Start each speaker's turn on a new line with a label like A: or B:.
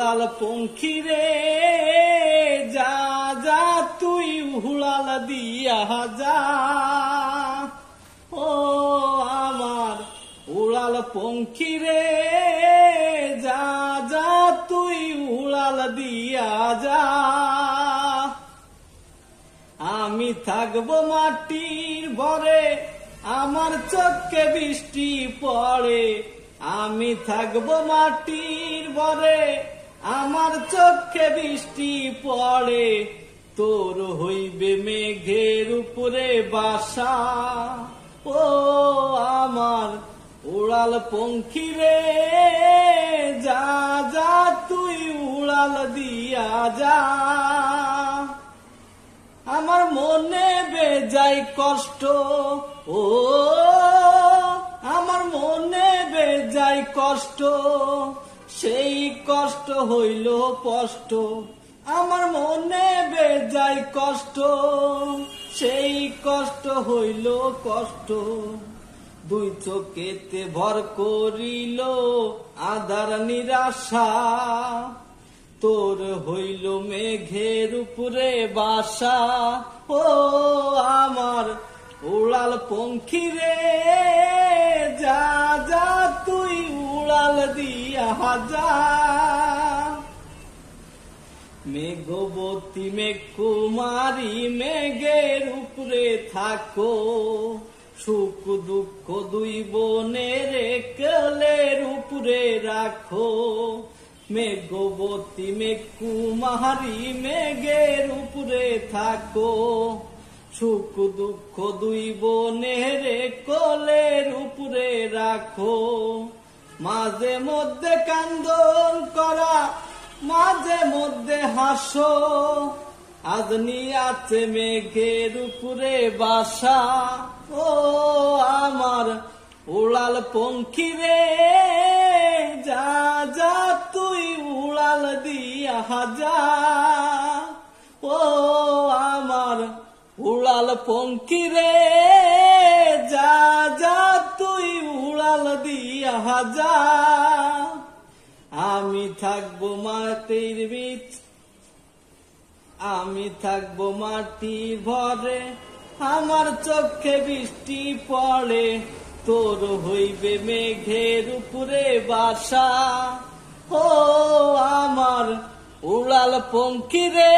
A: উড়াল পঙ্খী রে যা যা তুই উড়াল দিয়া যা। ও আমার উড়াল পঙ্খী রে যা যা তুই উড়াল দিয়া যা। আমি থাকবো মাটির ভরে আমার চোখে বৃষ্টি পড়ে। আমি থাকবো মাটির ভরে আমার চোখে বৃষ্টি পড়ে। তোর হইবে মেঘের উপরে বাসা। ও আমার উড়াল পঙ্খী রে যা যা তুই উড়াল দিয়া যা। আমার মনে বেজায় কষ্ট, ও আমার মনে বেজায় কষ্ট, সেই কষ্ট হইল স্পষ্ট। আমার মনে বেজায় কষ্ট, সেই কষ্ট হইল কষ্ট। দুই চোখেতে ভর করিল আধার নিরাশা। তোর হইল মেঘের উপরে বাসা। ও আমার উড়াল পঙ্খী রে যা যা তুই উড়াল দিয়া যা। মেঘবতী মেঘ কুমারী মেঘের উপরে থাকো। সুখ দুঃখ দুই বোনের কোলের উপরে রাখো। মেঘবতী মেঘ কুমারী মেঘের উপরে থাকো। সুখ দুঃখ দুই বোনের কোলের উপরে রাখো। মাঝে মধ্যে কান্দন করা মাঝে মধ্যে হাসো। আজনি আছে মেঘের উপরে বাসা। ও আমার উড়াল পঙ্খী রে যা যা তুই উড়াল দিয়া যা। ও আমার উড়াল পঙ্খী রে যা যা তুই উড়াল দিয়া যা। আমি থাকবো মাটির বীচ, আমি থাকবো মাটির ভরে আমার চোখে বৃষ্টি পড়ে। তোর হইবে মেঘের উপরে বাসা। ও আমার উড়াল পঙ্খী রে।